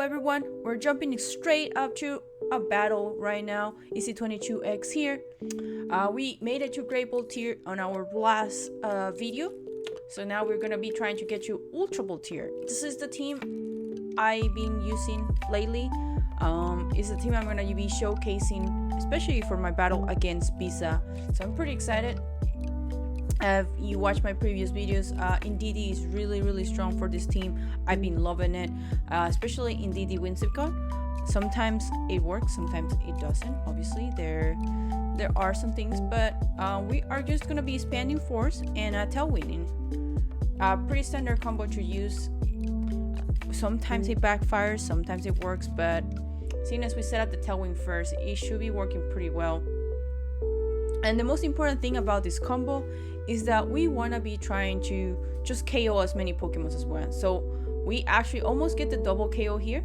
everyone, we're jumping straight up to a battle right now. EC22X here. We made it to Great Bull tier on our last video, so now we're gonna be trying to get to Ultra Bull tier. This is the team I've been using lately. It's the team I'm gonna be showcasing, especially for my battle against Bisa. So I'm pretty excited. If you watch my previous videos, Indeedee is really strong for this team. I've been loving it, especially Indeedee Winsipcon. Sometimes it works, sometimes it doesn't. Obviously, there are some things, but we are just gonna be expanding force and tailwinding. Pretty standard combo to use. Sometimes it backfires, sometimes it works, but seeing as we set up the tailwind first, it should be working pretty well. And the most important thing about this combo is that we want to be trying to just KO as many Pokemon as well. So we actually almost get the double KO here.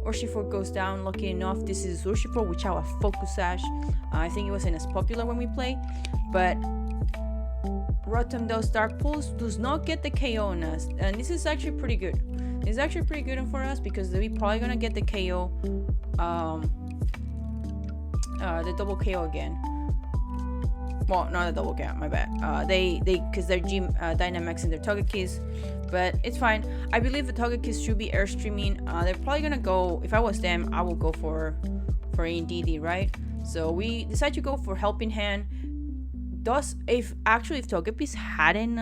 Urshifu goes down, lucky enough. This is Urshifu without a Focus Sash. I think it wasn't as popular when we played, but Rotom those Dark Pulse does not get the KO on us, and this is actually pretty good. It's actually pretty good for us because we're probably gonna get the KO, the double KO again. Well, not a double KO, my bad. Because they're Dynamax and their Togekiss, but it's fine. I believe the Togekiss should be airstreaming. They're probably gonna go. If I was them, I would go for Indeedee, right? So we decide to go for Helping Hand. If Togekiss hadn't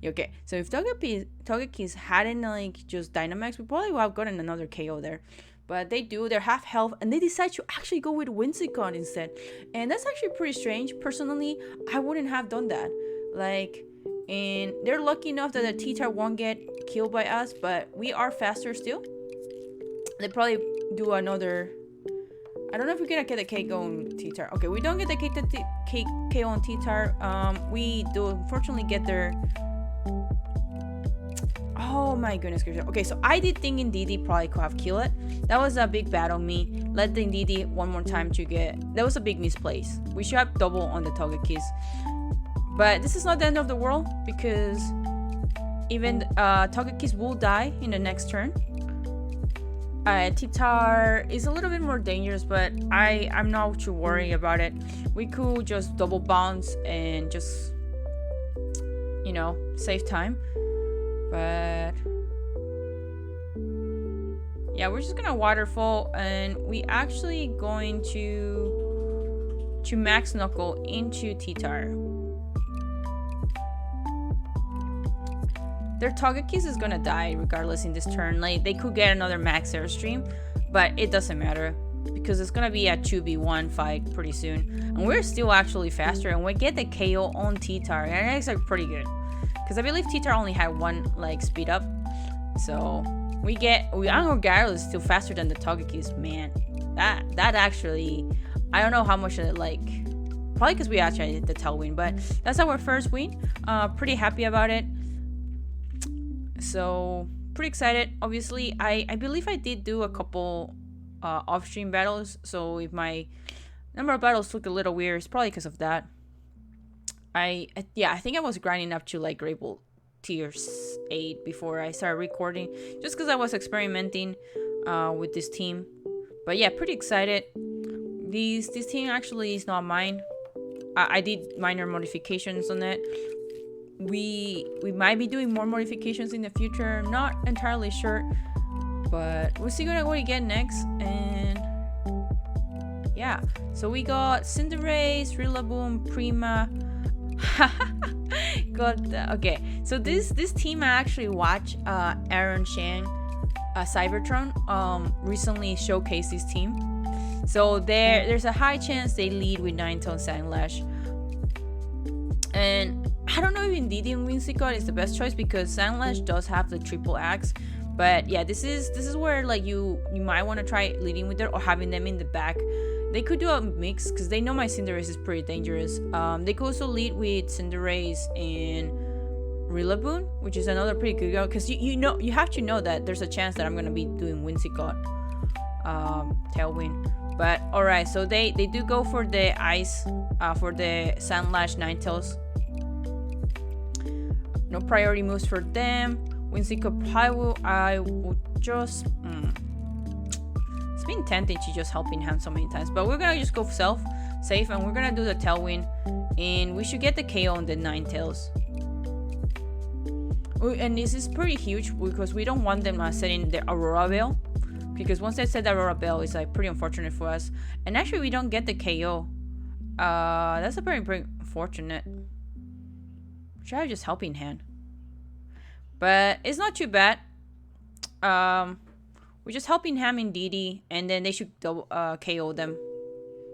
okay, so if Togekiss hadn't like just Dynamax, we probably would have gotten another KO there. But they do, they're half health, and they decide to actually go with Whimsicott instead. And that's actually pretty strange. Personally, I wouldn't have done that. And they're lucky enough that the T-Tar won't get killed by us, but we are faster still. They probably do another. I don't know if we're gonna get a KO on T-Tar. Okay, we don't get the KO on T-Tar. We do unfortunately get their. Oh my goodness gracious. Okay, so I did think Indeedee probably could have killed it. That was a big bad on me. Let the Indeedee one more time to get. That was a big misplace. We should have double on the Togekiss. But this is not the end of the world because even Togekiss will die in the next turn. T-Tar is a little bit more dangerous, but I'm not too worried about it. We could just double bounce and just, save time. But yeah, we're just gonna waterfall, and we actually going to max knuckle into T-Tar. Their Togekiss is gonna die regardless in this turn. Like, they could get another max airstream, but it doesn't matter because it's gonna be a 2v1 fight pretty soon, and we're still actually faster, and we get the KO on T-Tar, and that's like pretty good. Because I believe T-Tar only had one speed up, so Angergyro is still faster than the Togekiss. Man, that actually, I don't know how much it probably because we actually hit the tailwind, but that's our first win. Pretty happy about it. So pretty excited. Obviously, I believe I did do a couple off-stream battles, so if my number of battles look a little weird, it's probably because of that. I think I was grinding up to Great Bull tier 8 before I started recording, just because I was experimenting with this team. But yeah, pretty excited. This team actually is not mine. I did minor modifications on it. We might be doing more modifications in the future. Not entirely sure, but we'll see what we get next. And yeah, so we got Cinderace, Rillaboom, Prima. Okay, so this team I actually watched Aaron Shang, Cybertron, recently showcased this team. So there's a high chance they lead with 9-tone Sandlash. And I don't know if Indeedee and Whimsicott is the best choice because Sandlash does have the triple axe. But yeah, this is where you might want to try leading with it or having them in the back. They could do a mix because they know my Cinderace is pretty dangerous. They could also lead with Cinderace and Rillaboom, which is another pretty good go. Because you have to know that there's a chance that I'm gonna be doing Whimsicott Tailwind. But alright, so they do go for the ice, for the Sandlash Ninetales. No priority moves for them. Whimsicott probably will, I will just it's been tempting to just helping hand so many times, but we're gonna just go safe, and we're gonna do the Tailwind, and we should get the KO on the Ninetales. And this is pretty huge because we don't want them setting the Aurora Veil, because once they set the Aurora Veil, it's like pretty unfortunate for us. And actually, we don't get the KO. That's a very unfortunate. Try just helping hand, but it's not too bad. We're just helping hand Indeedee, and then they should KO them,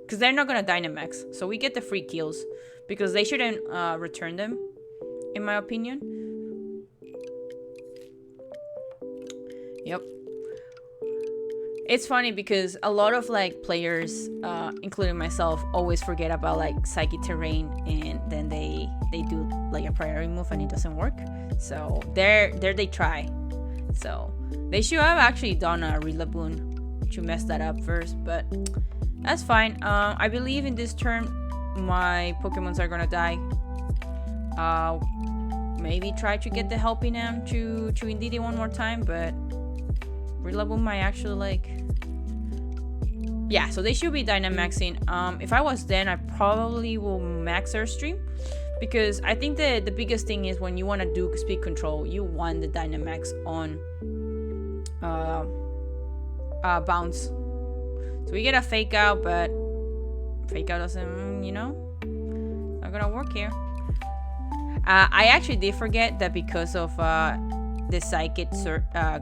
because they're not gonna Dynamax, so we get the free kills because they shouldn't return them, in my opinion. Yep. It's funny because a lot of like players, including myself, always forget about like Psychic Terrain, and then they do like a priority move and it doesn't work. So there they try. So they should have actually done a Rillaboom to mess that up first, but that's fine. I believe in this turn my Pokemons are gonna die. Maybe try to get the Helping Hand to Indeedee one more time, but Rillaboom might actually like... Yeah, so they should be Dynamaxing. If I was then, I probably will max Airstream, because I think the biggest thing is when you want to do speed control, you want the Dynamax on Bounce. So we get a Fake Out, but Fake Out doesn't, not gonna work here. I actually did forget that because of the Psychic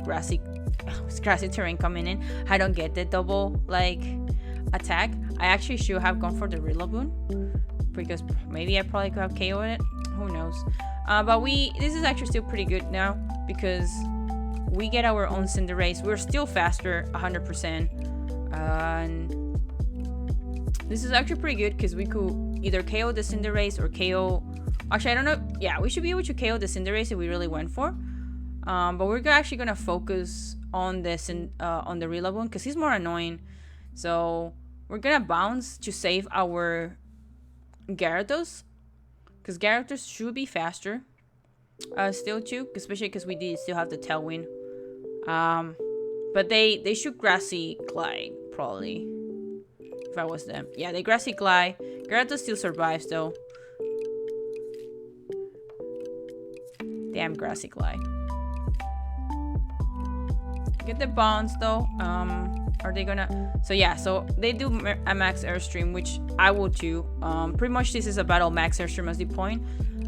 Grassy Terrain coming in, I don't get the double like attack. I actually should have gone for the Rillaboom, because maybe I probably could have KO'd it. Who knows? But this is actually still pretty good now, because we get our own Cinderace. We're still faster, 100%. And this is actually pretty good because we could either KO the Cinderace or KO... Actually, I don't know. Yeah, we should be able to KO the Cinderace if we really went for. But we're actually gonna focus on this on the Rillaboom because he's more annoying. So we're gonna bounce to save our Gyarados, because Gyarados should be faster. Still too, especially because we still have the Tailwind. But they should Grassy Glide probably. If I was them, yeah, they Grassy Glide. Gyarados still survives though. Damn, Grassy Glide. Get the bounce though. Are they gonna... So yeah, so they do a max Airstream, which I will too. Pretty much this is a battle max Airstream as the point.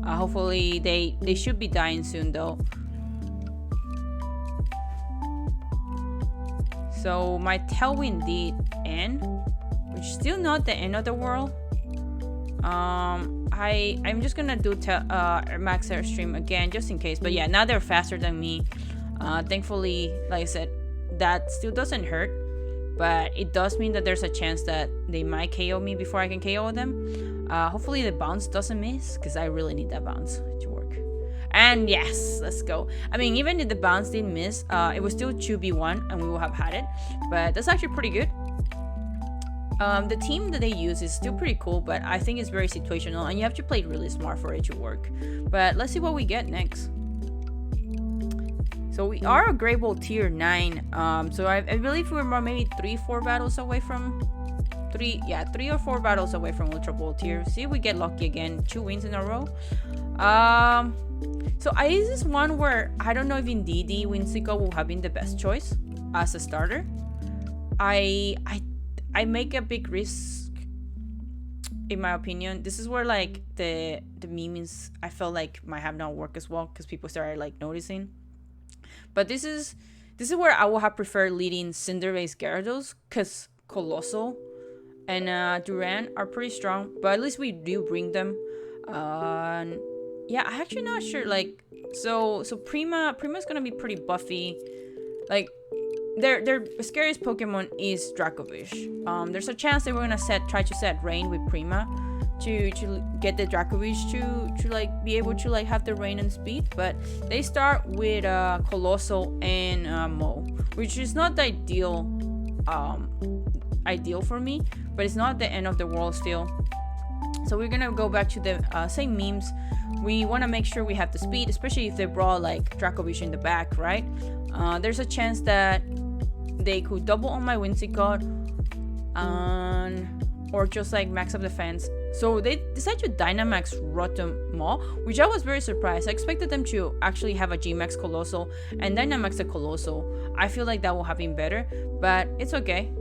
Hopefully they should be dying soon though. So my Tailwind did end, which is still not the end of the world. I'm just gonna do max Airstream again just in case. But yeah, now they're faster than me. Thankfully, like I said, that still doesn't hurt, but it does mean that there's a chance that they might KO me before I can KO them. Hopefully the bounce doesn't miss, because I really need that bounce to work. And yes, let's go. I mean, even if the bounce didn't miss, it was still 2v1 and we will have had it, but that's actually pretty good. The team that they use is still pretty cool, but I think it's very situational and you have to play really smart for it to work. But let's see what we get next. So we are a Great Ball tier 9. So I believe we're more maybe 3-4 battles away from 3 or 4 battles away from Ultra Ball tier. See if we get lucky again. 2 wins in a row. So this is one where I don't know if Indeedee Whimsicott will have been the best choice as a starter. I make a big risk, in my opinion. This is where like the memes I felt like might have not worked as well, because people started like noticing. But this is where I would have preferred leading Cinderace Gyarados, because Colossal and Duran are pretty strong, but at least we do bring them. Yeah, I'm actually not sure. Like, so Prima's gonna be pretty buffy. Like, their scariest Pokemon is Dracovish. There's a chance that we're gonna try to set Rain with Prima to get the Dracovish to like be able to like have the Rain and speed, but they start with Colossal and Mo, which is not the ideal for me, but it's not the end of the world still. So we're gonna go back to the same memes. We want to make sure we have the speed, especially if they brought like Dracovish in the back, right? There's a chance that they could double on my Whimsicott, or just like max up defense. So they decided to Dynamax Rotom Maw, which I was very surprised. I expected them to actually have a G-Max Colossal and Dynamax the Colossal. I feel like that would have been better, but it's okay.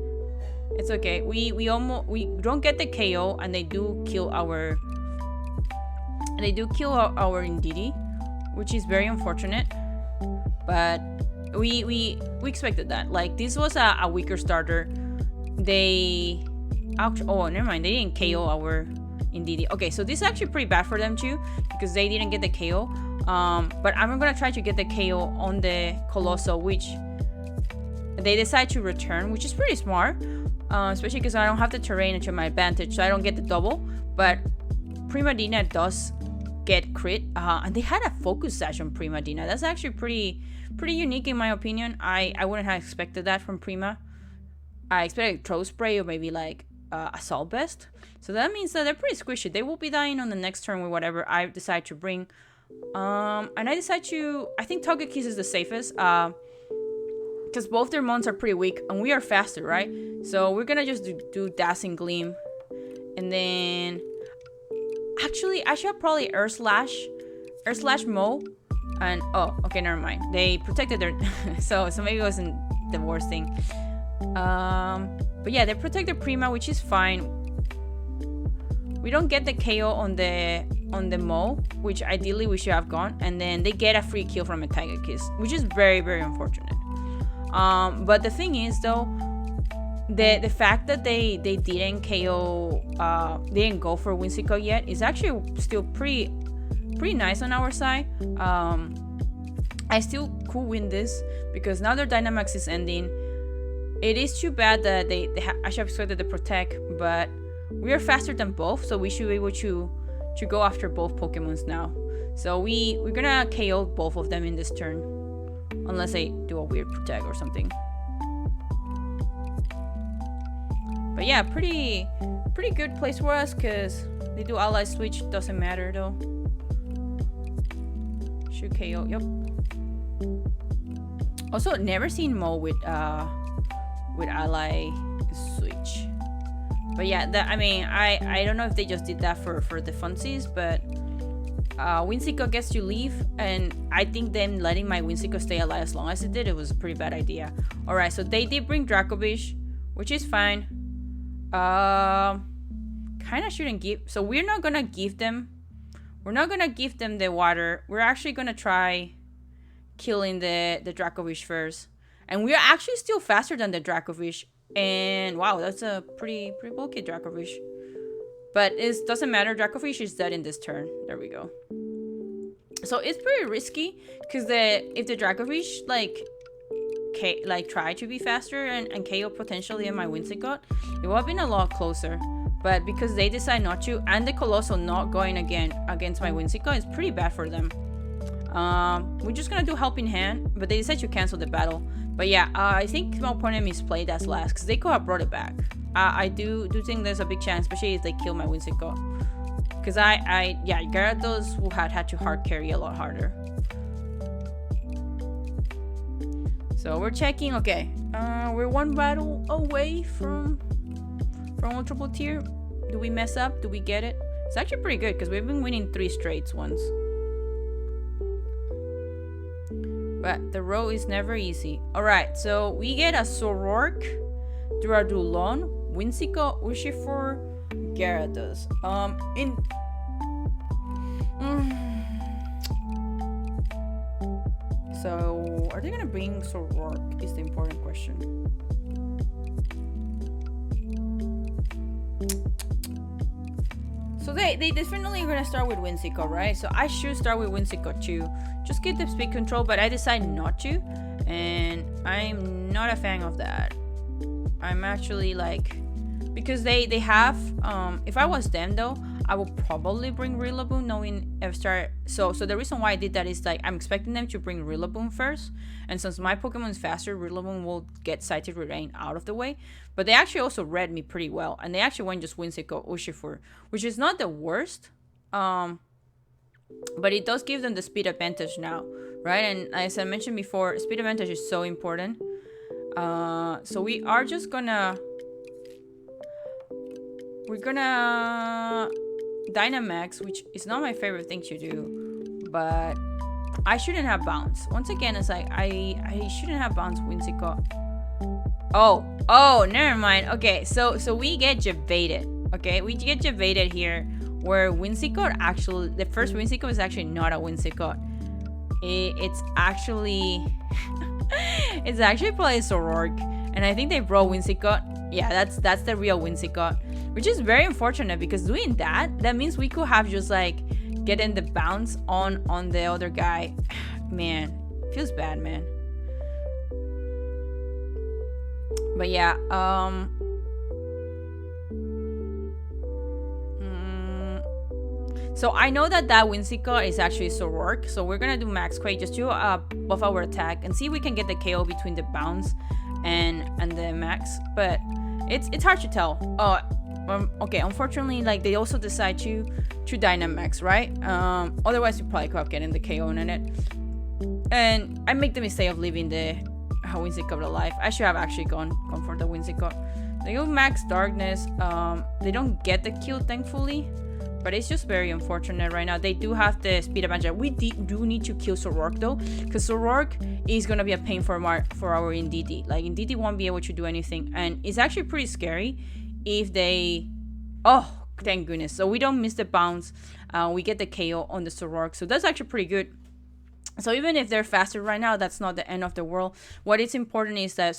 It's okay. We don't get the KO, and they do kill our Indeedee, which is very unfortunate. But we expected that. Like, this was a weaker starter. They never mind. They didn't KO our Indeedee. Okay, so this is actually pretty bad for them too, because they didn't get the KO. But I'm gonna try to get the KO on the Colossal, which they decide to return, which is pretty smart. Especially because I don't have the terrain to my advantage, so I don't get the double. But Primadina does get crit, and they had a focus sash on Primadina. That's actually pretty unique in my opinion. I wouldn't have expected that from Prima. I expected Throw Spray or maybe like Assault Vest. So that means that they're pretty squishy. They will be dying on the next turn with whatever I decide to bring. And I think Togekiss is the safest. Because both their mons are pretty weak, and we are faster, right? So we're gonna just do Dazzling Gleam, and then actually I should probably Air Slash Mo, and okay, never mind. They protected their so maybe it wasn't the worst thing. But yeah, they protected Prima, which is fine. We don't get the KO on the Mo, which ideally we should have gone, and then they get a free kill from a Togekiss, which is very, very unfortunate. But the thing is though, the fact that they didn't KO, they didn't go for Whimsicott yet is actually still pretty nice on our side. I still could win this because now their Dynamax is ending. It is too bad that I should have expected the Protect, but we are faster than both, so we should be able to go after both Pokemons now. So we're gonna KO both of them in this turn, unless they do a weird Protect or something. But yeah, pretty good place for us, because they do Ally Switch, doesn't matter though. Should KO, yep. Also, never seen Mo with Ally Switch. But yeah, I don't know if they just did that for the funsies, but Whimsicott gets to leave, and I think them letting my Whimsicott stay alive as long as it did, it was a pretty bad idea. Alright, so they did bring Dracovish, which is fine. Kinda shouldn't give, so we're not gonna give them the water. We're actually gonna try killing the Dracovish first. And we're actually still faster than the Dracovish. And wow, that's a pretty bulky Dracovish. But it doesn't matter, Dracovish is dead in this turn. There we go. So it's pretty risky, because if the Dracovish try to be faster and KO potentially in my Whimsicott, it would have been a lot closer. But because they decide not to, and the Colossal not going again against my Whimsicott, it's pretty bad for them. We're just gonna do Helping Hand, but they decide to cancel the battle. But yeah, I think my opponent misplayed as last, because they could have brought it back. I do think there's a big chance, especially if they kill my Whimsicott. Because Gyarados would have had to hard carry a lot harder. So we're checking, okay. We're one battle away from Ultra Tier. Do we mess up? Do we get it? It's actually pretty good, because we've been winning 3 straights once. But the road is never easy. Alright, so we get a Zoroark, Duraludon, Whimsicott, Urshifu, Gyarados. So, are they gonna bring Zoroark? Is the important question. So they definitely gonna start with Whimsicott, right? So I should start with Whimsicott too. Just get the speed control, but I decide not to. And I'm not a fan of that. I'm actually like, because they have, if I was them though, I will probably bring Rillaboom knowing F-Star. So the reason why I did that is like I'm expecting them to bring Rillaboom first. And since my Pokemon is faster, Rillaboom will get Sighted Retain out of the way. But they actually also read me pretty well. And they actually went just Whimsicott Urshifu, which is not the worst. But it does give them the speed advantage now, right? And as I mentioned before, speed advantage is so important. So we are just gonna... We're gonna Dynamax, which is not my favorite thing to do, but I shouldn't have Bounce. Once again, it's like I shouldn't have Bounce Whimsicott. Oh, never mind. Okay, so we get Jevaded. Okay, we get Jevaded here, where Whimsicott actually, the first Whimsicott is actually not a Whimsicott. It's actually it's actually probably Zoroark, and I think they brought Whimsicott. Yeah, that's the real Whimsicott, which is very unfortunate because doing that means we could have just like getting the bounce on the other guy. Man, feels bad, man. But yeah, so I know that Whimsicott is actually Zoroark, so we're gonna do Max Quake just to buff our attack and see if we can get the KO between the bounce and the max, but it's hard to tell. Okay, unfortunately, like they also decide to Dynamax, right? Otherwise you probably could have gotten the KO on it, and I make the mistake of leaving the Whimsicott alive. I should have actually gone for the Whimsicott. They go Max Darkness. They don't get the kill, thankfully, but it's just very unfortunate right now. They do have the speed advantage. We do need to kill Zoroark though, because Zoroark is gonna be a pain for our Indeedee. Like Indeedee won't be able to do anything, and it's actually pretty scary if they... Oh, thank goodness. So we don't miss the bounce. We get the KO on the Zoroark, so that's actually pretty good. So even if they're faster right now, that's not the end of the world. What is important is that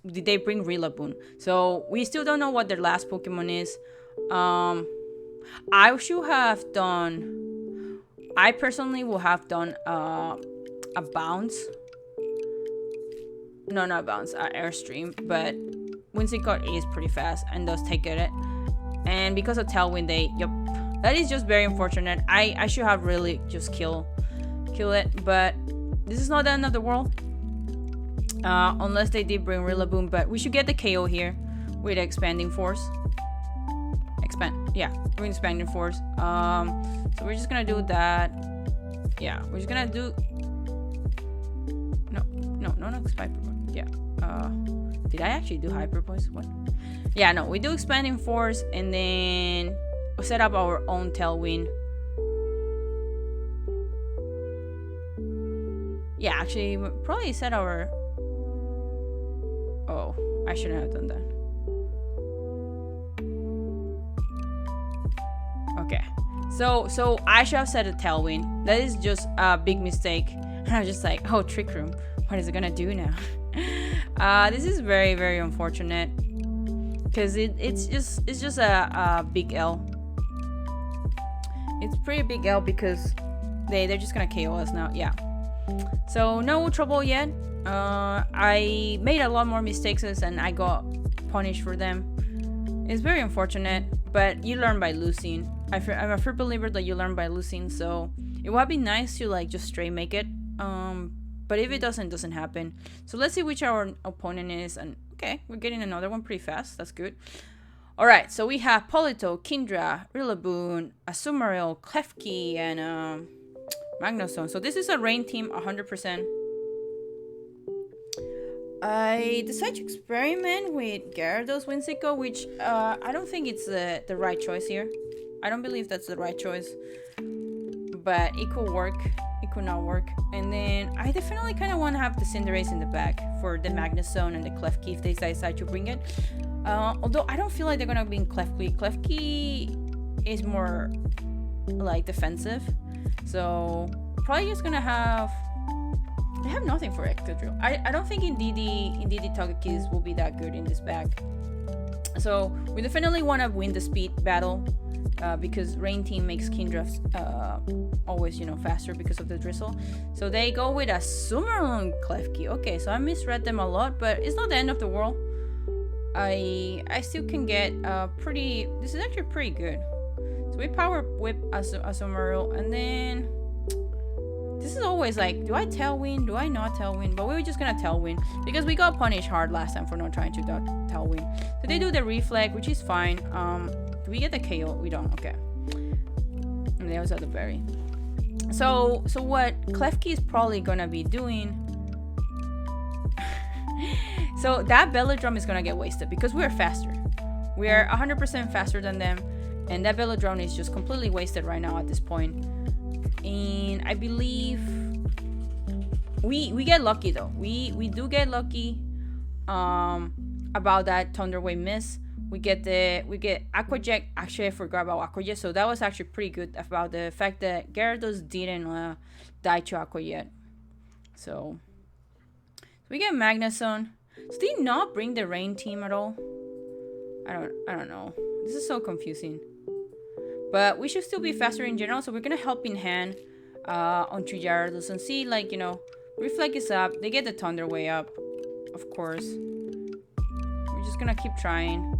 did they bring Rillaboom? So we still don't know what their last Pokemon is. I should have done... I personally will have done a bounce. No, not bounce, Airstream. But Whimsicott is pretty fast and does take it. And because of Tailwind, that is just very unfortunate. I should have really just kill it, but this is not the end of the world. Unless they did bring Rillaboom, but we should get the KO here with Expanding Force. We're Expanding Force. So we're just gonna do that. Yeah, we're just gonna do... No, Hyper Voice. Yeah. Did I actually do Hyper Voice? What? Yeah, no, we do Expanding Force, and then we set up our own Tailwind. Yeah, actually, we probably set our... Oh, I shouldn't have done that. Okay, so I should have set a Tailwind. That is just a big mistake. And I was just like, oh, Trick Room, what is it gonna do now? This is very, very unfortunate because it's just a big L. It's pretty big L because they're just gonna KO us now. Yeah. So no trouble yet. I made a lot more mistakes and I got punished for them. It's very unfortunate, but you learn by losing. I'm a firm believer that you learn by losing, so it would be nice to like just straight make it. But if it doesn't happen. So let's see which our opponent is, and okay, we're getting another one pretty fast. That's good. All right, so we have Polito, Kindra, Rillaboom, Azumarill, Klefki, and Magnezone. So this is a rain team, 100%. I decided to experiment with Gyarados Whimsicott, which I don't think it's the right choice here. I don't believe that's the right choice, but it could work. It could not work. And then I definitely kind of want to have the Cinderace in the back for the Magnezone and the Klefki if they decide to bring it. Although I don't feel like they're gonna bring Klefki. Klefki is more like defensive, so probably just gonna have... They have nothing for Excadrill. I don't think Indeedee Togekiss will be that good in this bag. So we definitely want to win the speed battle because Rain Team makes Kindra always, faster because of the drizzle. So they go with a Azumarill Klefki. Okay, so I misread them a lot, but it's not the end of the world. I still can get pretty... This is actually pretty good. So we power whip Asumaro, and then this is always like, do I tailwind? Do I not tailwind? But we were just gonna tailwind because we got punished hard last time for not trying to tailwind. So they do the reflect, which is fine. Do we get the KO? We don't. Okay. And they also have the berry. So what Klefki is probably gonna be doing. So that Velodrome is gonna get wasted because we're faster. We are 100% faster than them, and that Velodrome is just completely wasted right now at this point. And I believe we get lucky though. We do get lucky about that Thunderwave miss. We get Aqua Jet. Actually, I forgot about Aqua Jet, so that was actually pretty good about the fact that Gyarados didn't die to Aqua Jet. So we get Magnezone. So did he not bring the Rain team at all? I don't know. This is so confusing. But we should still be faster in general, so we're gonna help in hand onto Gyarados and see, like, you know, Reflect is up. They get the Thunder Way up, of course. We're just gonna keep trying.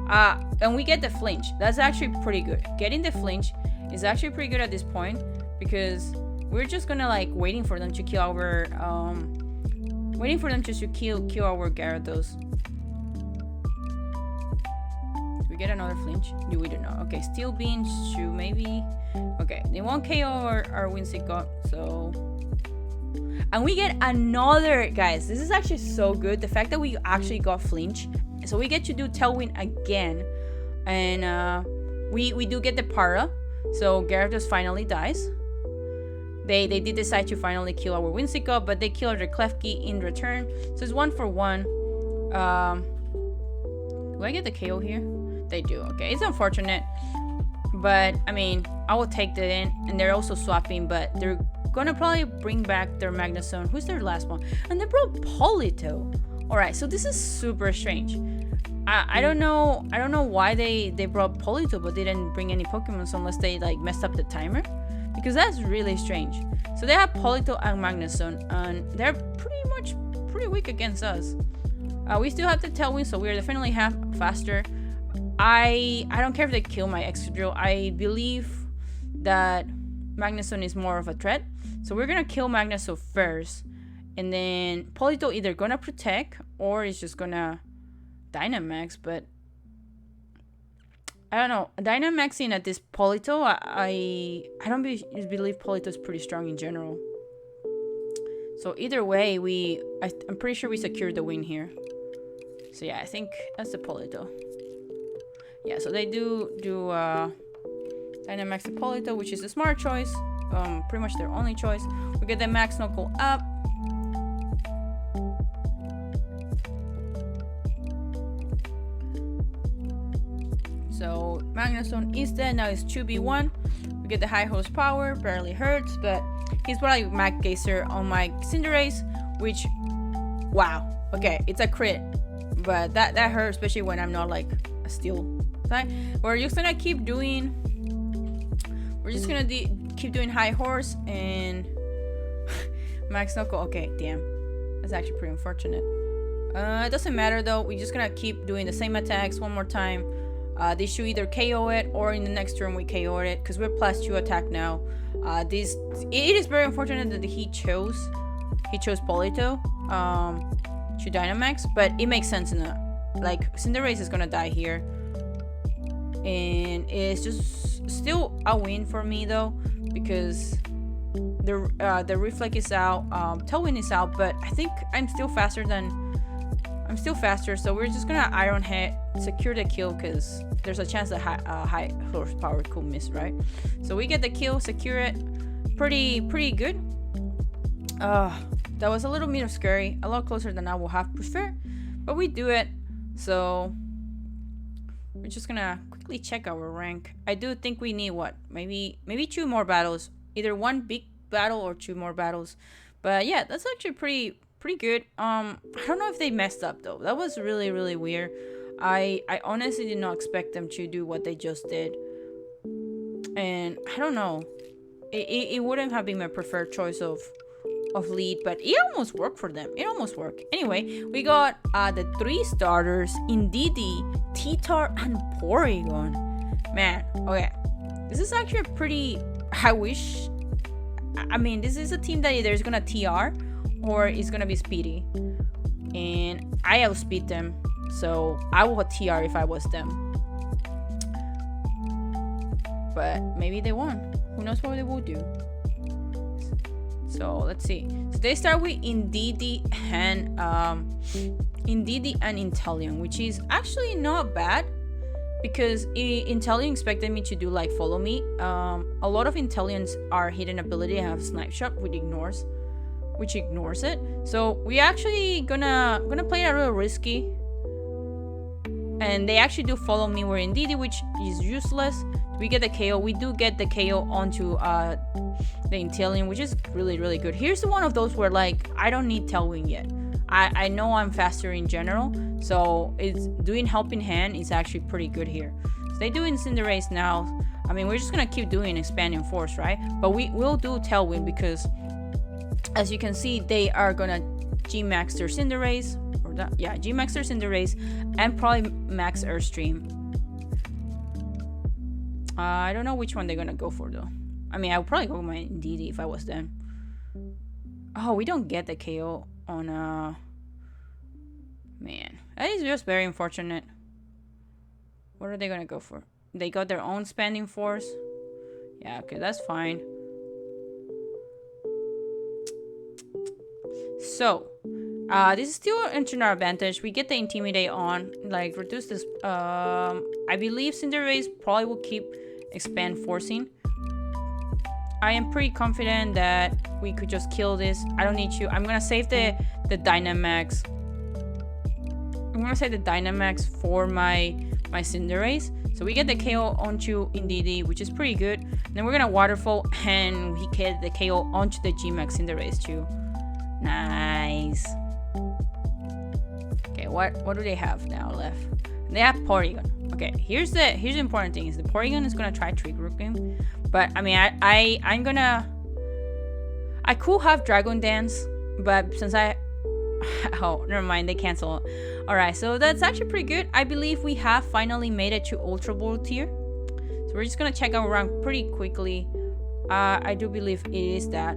And we get the flinch. That's actually pretty good. Getting the flinch is actually pretty good at this point because we're just gonna like waiting for them to kill our waiting for them just to kill our Gyarados. Do we get another flinch? No, we don't know. Okay, Steel Beam, Shoe, maybe. Okay, they won't KO our Whimsicott, so. And we get another, guys. This is actually so good. The fact that we actually got flinch. So we get to do Tailwind again. And we do get the Para. So Gyarados finally dies. They did decide to finally kill our Whimsicott, but they killed their Klefki in return. So it's 1 for 1. Do I get the KO here? They do. Okay, it's unfortunate. But, I mean, I will take that in. And they're also swapping, but they're gonna probably bring back their Magnezone. Who's their last one? And they brought Polito. Alright, so this is super strange. I don't know why they brought Polito, but they didn't bring any Pokemon unless they like messed up the timer. Because that's really strange. So they have Polito and Magnezone, and they're pretty weak against us. We still have the Tailwind, so we're definitely half faster. I don't care if they kill my Excadrill. I believe that Magnezone is more of a threat. So we're gonna kill Magnezone first. And then Polito either gonna protect or is just gonna Dynamax, but I don't know. Dynamaxing at this Polito, I don't believe Polito is pretty strong in general. So either way, I'm pretty sure we secured the win here. So yeah, I think that's the Polito. Yeah, so they do Dynamax the Polito, which is the smart choice. Pretty much their only choice. We get the Max Knuckle up. So Magnezone is dead. Now it's 2v1. We get the high horsepower, barely hurts, but he's probably Mac Gazer on my Cinderace, which, wow. Okay, it's a crit, but that hurts, especially when I'm not like a steel type. We're just gonna keep doing. We're just gonna keep doing high horse and Max Knuckle. Okay, damn, that's actually pretty unfortunate. It doesn't matter though. We're just gonna keep doing the same attacks one more time. They should either KO it or in the next turn we KO it because we're +2 attack now. It is very unfortunate that he chose Polito to Dynamax, but it makes sense in a like Cinderace is gonna die here, and it's just still a win for me though because the Reflect is out, Tailwind is out, but I think I'm still faster, so we're just gonna Iron Head, secure the kill because there's a chance that high horsepower could miss, right? So we get the kill, secure it, pretty good. That was a little bit scary, a lot closer than I would have preferred, but we do it. So we're just gonna quickly check our rank. I do think we need what, maybe 2 more battles, either 1 big battle or 2 more battles. But yeah, that's actually pretty good. I don't know if they messed up though. That was really weird. I honestly did not expect them to do what they just did, and I don't know. It wouldn't have been my preferred choice of lead, but it almost worked for them. It almost worked. Anyway, we got the 3 starters: Indeedee, T-Tar, and Porygon. Man, okay. This is actually a pretty, I wish, I mean, this is a team that either is gonna TR or is gonna be speedy, and I outspeed them, so I will TR if I was them. But maybe they won't. Who knows what they will do. So let's see. So they start with Indeedee and Intellion, which is actually not bad, because Intellion expected me to do like follow me. A lot of Intellions are hidden ability and have snipe shot, which ignores it. So we actually gonna play it a little risky. And they actually do follow me where Indeedee, which is useless. We get the KO. We do get the KO onto the Intellion, which is really, really good. Here's one of those where like I don't need Tailwind yet. I know I'm faster in general, so it's doing helping hand is actually pretty good here. So they do Cinderace now. I mean, we're just gonna keep doing expanding force, right? But we will do Tailwind because, as you can see, they are gonna G-Max their Cinderace, or that, yeah, G-Max their Cinderace, and probably Max Airstream. I don't know which one they're gonna go for though. I mean, I would probably go with my Indeedee if I was them. Oh, we don't get the KO on man, that is just very unfortunate. What are they gonna go for? They got their own expanding force. Yeah, okay, that's fine. So this is still into our advantage. We get the Intimidate on, like reduce this. I believe Cinderace probably will keep expand forcing. I am pretty confident that we could just kill this. I don't need you. I'm gonna save the Dynamax. I'm gonna save the Dynamax for my Cinderace. So we get the KO onto Indeedee, which is pretty good. And then we're gonna Waterfall, and we get the KO onto the G-Max Cinderace too. Nice. Okay, what do they have now left? They have Porygon. Okay, here's the important thing is the Porygon is gonna try Trick Root him, but I mean I could have Dragon Dance, but since oh, never mind, they cancel. All right, so that's actually pretty good. I believe we have finally made it to Ultra Ball tier. So we're just gonna check our rank pretty quickly. I do believe it is that.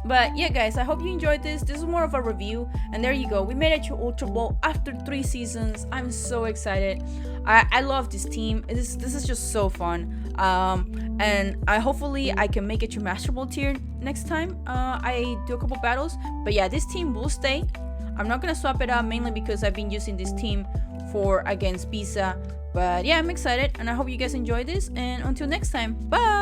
But yeah, guys, I hope you enjoyed this. This is more of a review, and there you go. We made it to Ultra Ball after 3 seasons. I'm so excited. I love this team. This is just so fun. And hopefully I can make it to Master Ball tier next time. I do a couple battles. But yeah, this team will stay. I'm not gonna swap it out mainly because I've been using this team for against Bisa. But yeah, I'm excited, and I hope you guys enjoyed this. And until next time, bye.